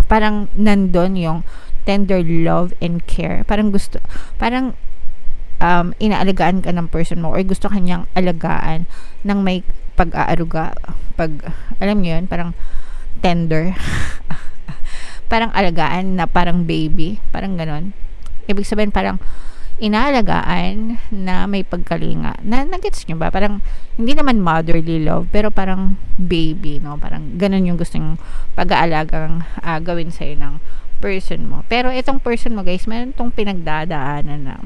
parang nandun yung tender love and care. Parang inaalagaan ka ng person mo or gusto kanyang alagaan ng may pag-aaruga. Alam niyo yun, parang tender. Parang alagaan na parang baby. Parang ganon. Ibig sabihin, parang inaalagaan na may pagkalinga. Nagets nyo ba? Parang, hindi naman motherly love, pero parang baby, no? Parang ganon yung gusto yung pag-aalagang gawin sa'yo ng person mo. Pero itong person mo, guys, meron tong pinagdadaanan na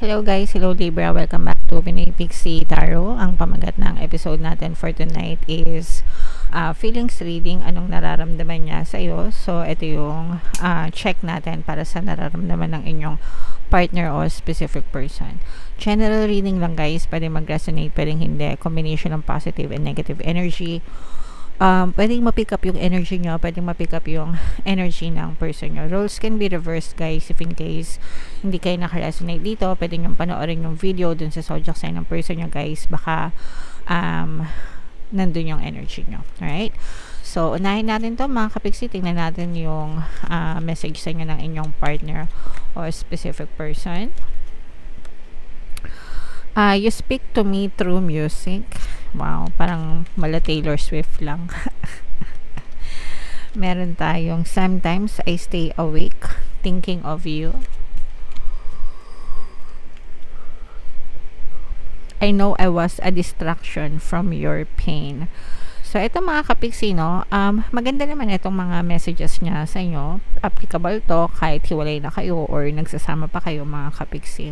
hello guys, hello Libra, welcome back to Pinoy Pixie Tarot. Ang pamagat ng episode natin for tonight is feelings reading, anong nararamdaman niya sa iyo. So ito yung check natin para sa nararamdaman ng inyong partner o specific person. General reading lang guys, pwede mag-resonate, pwedeng hindi, combination ng positive and negative energy. Pwedeng ma-pick up yung energy nyo, pwedeng ma-pick up yung energy ng person nyo. Roles can be reversed guys, if in case hindi kayo naka-resonate dito, pwede nyo panoorin yung video dun sa zodiac sign ng person nyo guys, baka nandun yung energy nyo. Alright? So, unahin natin to mga kapiksi, tingnan natin yung message sa inyo ng inyong partner or specific person. You speak to me through music. Wow, parang mala Taylor Swift lang. Meron tayong sometimes I stay awake thinking of you. I know I was a distraction from your pain. So, ito mga kapiksi, no, maganda naman itong mga messages niya sa inyo. Applicable to kahit hiwalay na kayo or nagsasama pa kayo mga kapiksi.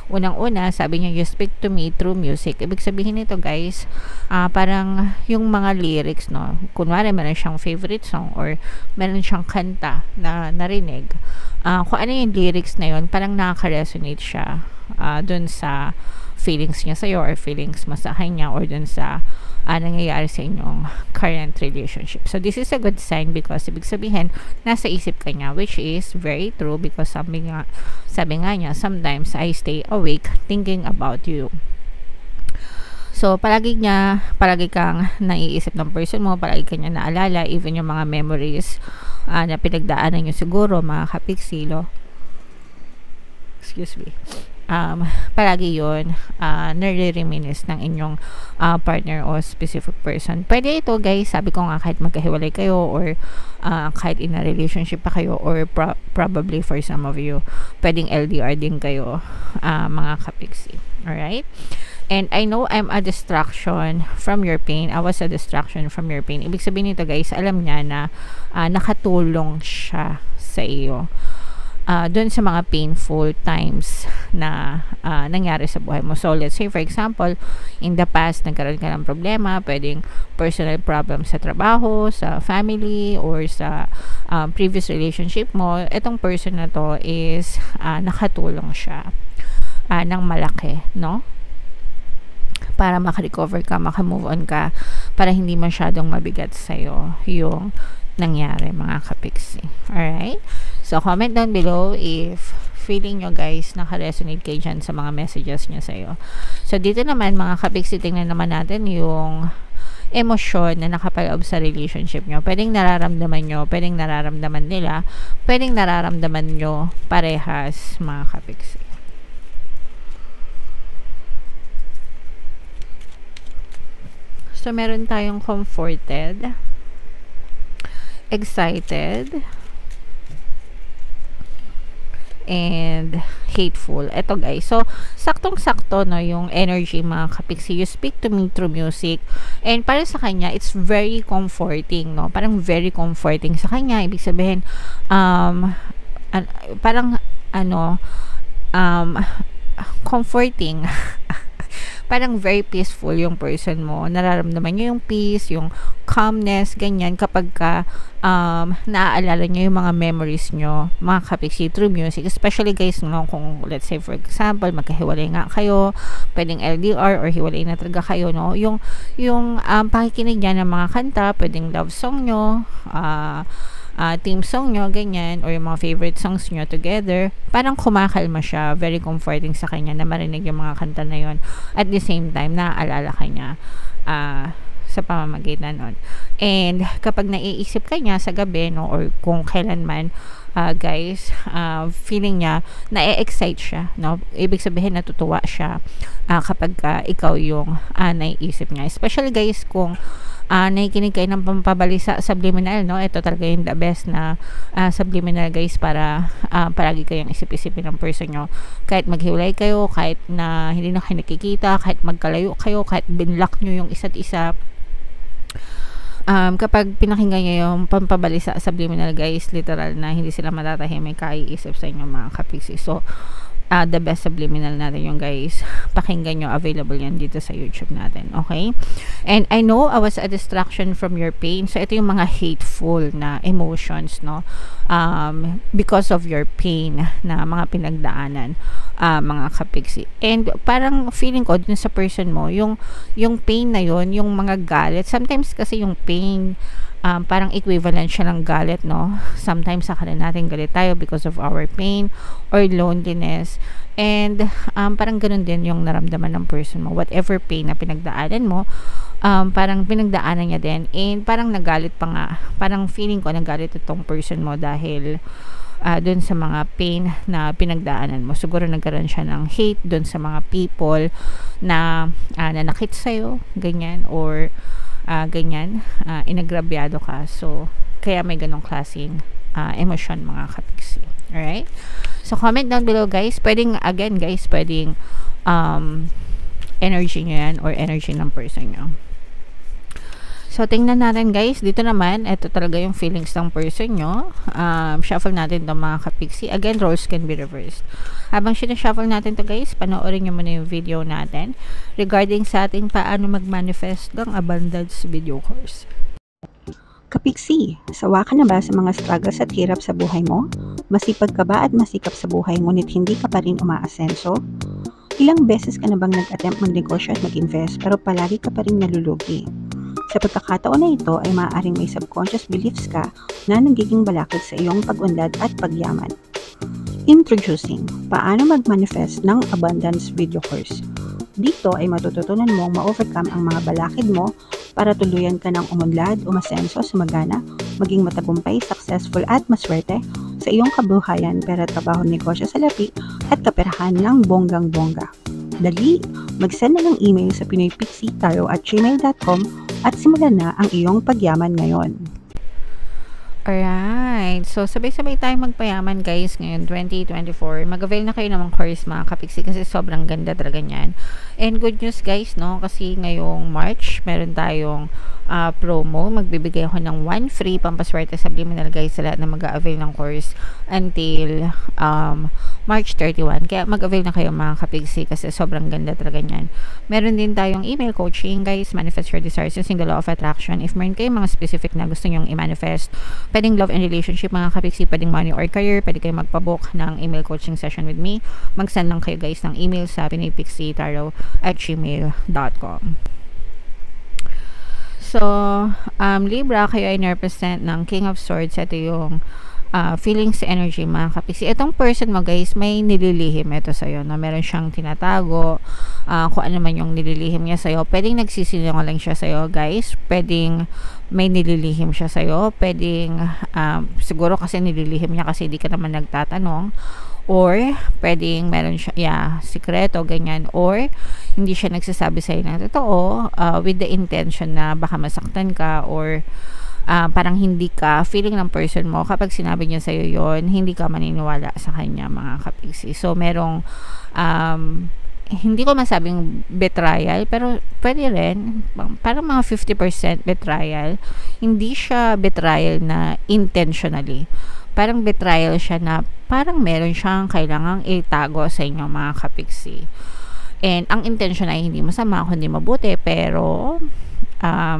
Unang-una, sabi niya, you speak to me through music. Ibig sabihin nito guys, parang yung mga lyrics, no, kunwari meron siyang favorite song or meron siyang kanta na narinig. Kung ano yung lyrics na yun, parang nakaka-resonate siya dun sa feelings niya sa'yo or feelings mo sa kanya or dun sa nangyayari sa inyong current relationship. So, this is a good sign because ibig sabihin, nasa isip ka niya, which is very true because sabi nga niya, sometimes I stay awake thinking about you. So, palagi kang naiisip ng person mo, palagi ka niya naalala, even yung mga memories na pinagdaanan niyo siguro, mga kapiksilo. Excuse me. Palagi yun nare-reminisce ng inyong partner o specific person. Pwede ito guys, sabi ko nga, kahit magkahiwalay kayo or kahit in a relationship pa kayo or probably for some of you pwedeng LDR din kayo mga kapiksi. Alright? And I know I'm a distraction from your pain. I was a distraction from your pain. Ibig sabihin nito guys, alam niya na nakatulong siya sa iyo doon sa mga painful times na nangyari sa buhay mo. So, let's say, for example, in the past, nagkaroon ka ng problema, pwedeng personal problems sa trabaho, sa family, or sa previous relationship mo. Itong person na to is nakatulong siya ng malaki, no? Para makarecover ka, makamove on ka, para hindi masyadong mabigat sa'yo yung nangyari mga kapiksi. Alright? So, comment down below if feeling nyo guys naka-resonate kayo dyan sa mga messages niya sa'yo. So, dito naman mga kapiksi, tingnan naman natin yung emosyon na nakapaloob sa relationship nyo. Pwedeng nararamdaman nyo, pwedeng nararamdaman nila, pwedeng nararamdaman nyo parehas mga kapiksi. So, meron tayong comforted, excited, and hateful. Ito guys. So, saktong-sakto no yung energy mga kapiksi. You speak to me through music. And para sa kanya, it's very comforting, no? Parang very comforting sa kanya. Ibig sabihin, parang comforting. Parang very peaceful yung person mo. Nararamdaman nyo yung peace, yung calmness, ganyan, kapag ka naaalala nyo yung mga memories nyo, mga kapiksi, through music. Especially guys, no, kung let's say for example, magkahiwalay nga kayo, pwedeng LDR or hiwalay na talaga kayo, no, yung pakikinig niya ng mga kanta, pwedeng love song nyo, theme song nyo, ganyan, or yung mga favorite songs nyo together, parang kumakalma siya, very comforting sa kanya na marinig yung mga kanta na yon. At the same time, naaalala ka niya sa pamamagitan nun. And kapag naiisip ka niya sa gabi, no, or kung kailan man, guys, feeling niya, na-excite siya, no? Ibig sabihin, natutuwa siya kapag ikaw yung naiisip niya. Especially, guys, kung nakikinig kayo ng pampabalisa subliminal, no? Ito talaga yung the best na subliminal, guys, para palagi kayong isip-isipin ng person nyo. Kahit maghiwalay kayo, kahit na hindi na kayo nakikita, kahit magkalayo kayo, kahit binlock nyo yung isa't isa, kapag pinakinggan nyo yung pampabalisa subliminal, guys, literal na hindi sila matatahimik kaiisip sa inyo, mga kapiksi. So, the best subliminal natin yung, guys, pakinggan nyo, available yan dito sa YouTube natin, okay? And I know I was a distraction from your pain. So ito yung mga hateful na emotions, no, because of your pain na mga pinagdaanan, mga kapiksi. And parang feeling ko dun sa person mo, yung pain na yon, yung mga galit, sometimes kasi yung pain, parang equivalent siya ng galit, no? Sometimes akala natin galit tayo because of our pain or loneliness. And parang ganun din yung naramdaman ng person mo. Whatever pain na pinagdaanan mo, parang pinagdaanan niya din. And parang nagalit pa nga. Parang feeling ko nagalit itong person mo dahil dun sa mga pain na pinagdaanan mo. Siguro nagkaroon siya ng hate dun sa mga people na nanakit sa'yo, ganyan, or ganyan, inagrabyado ka. So, kaya may ganong klaseng emosyon, mga kapiksi. Alright? So, comment down below, guys. Pwedeng, again, guys, pwedeng energy nyo yan or energy ng person nyo. So, tingnan natin, guys. Dito naman, ito talaga yung feelings ng person nyo. Shuffle natin itong mga kapiksi. Again, roles can be reversed. Habang sinashuffle natin to, guys, panoorin nyo muna yung video natin regarding sa ating paano mag-manifest ng abundance video course. Kapiksi, sawa ka na ba sa mga struggles at hirap sa buhay mo? Masipag ka ba at masikap sa buhay ngunit hindi ka pa rin umaasenso? Ilang beses ka na bang nag-attempt magnegosyo at mag-invest pero palagi ka pa rin nalulugi? Sa pagkakataon na ito ay maaaring may subconscious beliefs ka na nagiging balakid sa iyong pag-unlad at pagyaman. Introducing, paano mag-manifest ng abundance video course. Dito ay matututunan mong ma-overcome ang mga balakid mo para tuluyan ka ng umunlad, umasenso, sumagana, maging matagumpay, successful at maswerte sa iyong kabuhayan, pera, trabaho, negosyo, salapi at kaperahan ng bonggang-bongga. Dali, mag-send na ng email sa pinoypixitaro@gmail.com at simulan na ang iyong pagyaman ngayon. Alright. So, sabay-sabay tayong magpayaman, guys, ngayon, 2024. Mag-avail na kayo ng course, mga kapiksi, kasi sobrang ganda talaga niyan. And good news, guys, no? Kasi ngayong March, meron tayong promo. Magbibigay ako ng 1 free pampaswerte subliminal, guys, sa lahat na mag-avail ng course until March 31. Kaya mag-avail na kayo, mga kapiksi, kasi sobrang ganda talaga niyan. Meron din tayong email coaching, guys, manifest your desires using the law of attraction. If meron kayo mga specific na gusto nyong i-manifest, pwedeng love and relationship, mga kapiksi, pwedeng money or career, pwede kayo magpabook ng email coaching session with me. Mag-send lang kayo, guys, ng email sa pinoypixitaro@gmail.com. So, Libra, kayo ay represent ng King of Swords. Ito yung feelings energy, mga kapiksi. Itong person mo, guys, may nililihim ito sa'yo, na meron siyang tinatago, kung ano man yung nililihim niya sa'yo. Pwedeng nagsisinungaling siya sa'yo, guys. Pwedeng may nililihim siya sa'yo. Pwedeng, siguro kasi nililihim niya kasi hindi ka naman nagtatanong. Or, pwedeng meron siya, sikreto, ganyan. Or, hindi siya nagsasabi sa'yo ng totoo, with the intention na baka masaktan ka, or parang hindi ka, feeling ng person mo, kapag sinabi niya sa'yo yon, hindi ka maniniwala sa kanya, mga kapiksi. So, merong, hindi ko masabing betrayal, pero pwede rin, parang mga 50% betrayal. Hindi siya betrayal na intentionally. Parang betrayal siya na parang meron siyang kailangang itago sa inyo, mga kapiksi. And ang intention ay hindi masama, kundi mabuti, pero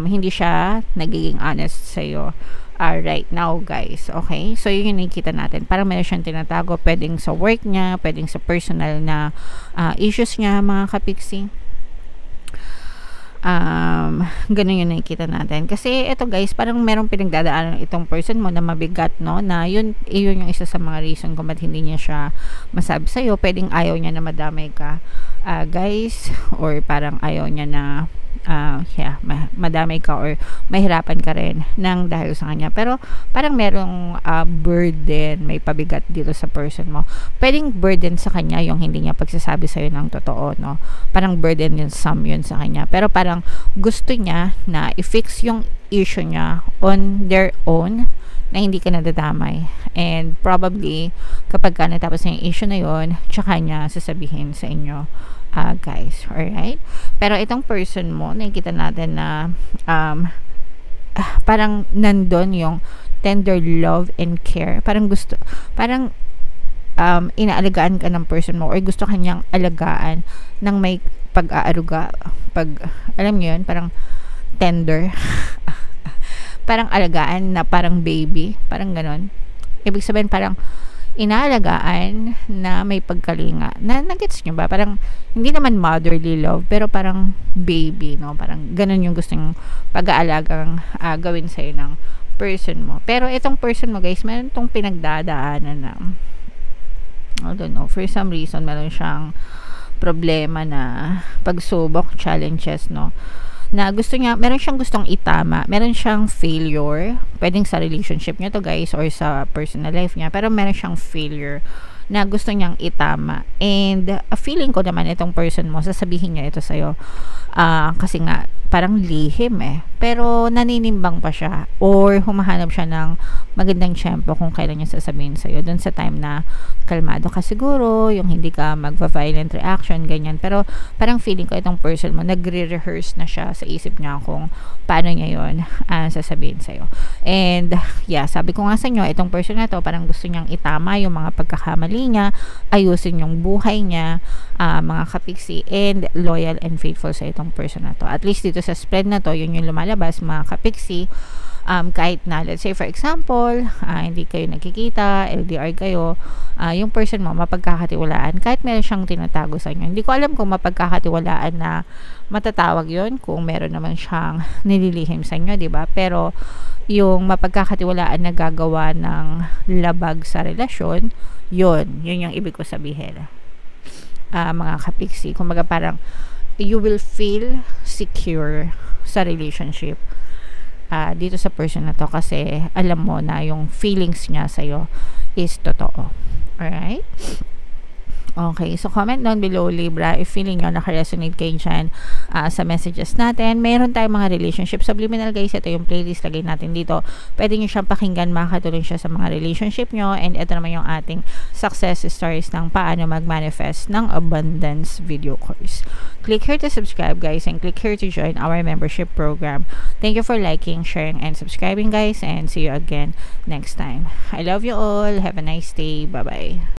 hindi siya nagiging honest sa iyo right now, guys. Okay? So, yun yung nakikita natin. Parang meron siyang tinatago, pwedeng sa work niya, pwedeng sa personal na issues niya, mga kapiksi. Ganun yung nakikita natin. Kasi ito guys, parang merong pinagdadaanan itong person mo na mabigat, no? Na yun yung isa sa mga reason kung ba't hindi niya siya masabi sa'yo. Pwedeng ayaw niya na madamay ka, guys, or parang ayaw niya na madamay ka or mahirapan ka rin nang dahil sa kanya. Pero parang merong burden, may pabigat dito sa person mo. Pwedeng burden sa kanya yung hindi niya pagsasabi sa'yo ng totoo, no? Parang burden yun sa kanya. Pero parang gusto niya na i-fix yung issue niya on their own na hindi ka nadadamay. And probably, kapag ka natapos na yung issue na yun, tsaka niya sasabihin sa inyo, guys. Alright? Pero itong person mo, nakikita natin na parang nandun yung tender love and care. Parang inaalagaan ka ng person mo or gusto kanyang alagaan ng may pag-aaruga. Alam niyo yun, parang tender. Parang alagaan na parang baby. Parang ganon. Ibig sabihin parang inaalagaan na may pagkalinga. Nagets nyo ba? Parang hindi naman motherly love, pero parang baby, no? Parang ganon yung gustong pag-aalagang gawin sa'yo ng person mo. Pero itong person mo, guys, meron itong pinagdadaanan na I don't know, for some reason, meron siyang problema na pagsubok, challenges, no? Na gusto niya, meron siyang gustong itama, meron siyang failure, pwedeng sa relationship niya to guys, or sa personal life niya, pero meron siyang failure na gusto niyang itama. And feeling ko naman itong person mo, sasabihin niya ito sa'yo, kasi nga, parang lihim pero naninimbang pa siya or humahanap siya ng magandang tiyempo kung kailan niya sasabihin sa'yo dun sa time na kalmado ka siguro, yung hindi ka magva-violent reaction, ganyan. Pero parang feeling ko itong person mo, nagre-rehearse na siya sa isip niya kung paano niya yun sasabihin sa'yo. And yeah, sabi ko nga sa inyo, itong person na to, parang gusto niyang itama yung mga pagkakamali niya, ayusin yung buhay niya, mga kapiksi, and loyal and faithful sa itong person na to. At least dito sa spread na to, yun yung lumalabas, mga kapiksi. Kahit na, let's say for example, hindi kayo nagkikita, LDR kayo, yung person mo mapagkakatiwalaan, kahit meron siyang tinatago sa inyo. Hindi ko alam kung mapagkakatiwalaan na matatawag yun, kung meron naman siyang nililihim sa inyo, diba? Pero yung mapagkakatiwalaan na gagawa ng labag sa relasyon, yun yung ibig ko sabihin. Mga kapiksi, kumbaga parang you will feel secure sa relationship dito sa person na to kasi alam mo na yung feelings niya sa'yo is totoo. Alright? Okay, so comment down below, Libra, if feeling nyo nakaresonate kayo dyan sa messages natin. Meron tayong mga relationship subliminal, guys. Ito yung playlist, lagay natin dito. Pwede nyo siyang pakinggan, makakatulong siya sa mga relationship nyo. And ito naman yung ating success stories ng paano mag-manifest ng abundance video course. Click here to subscribe, guys, and click here to join our membership program. Thank you for liking, sharing, and subscribing, guys, and see you again next time. I love you all. Have a nice day. Bye-bye.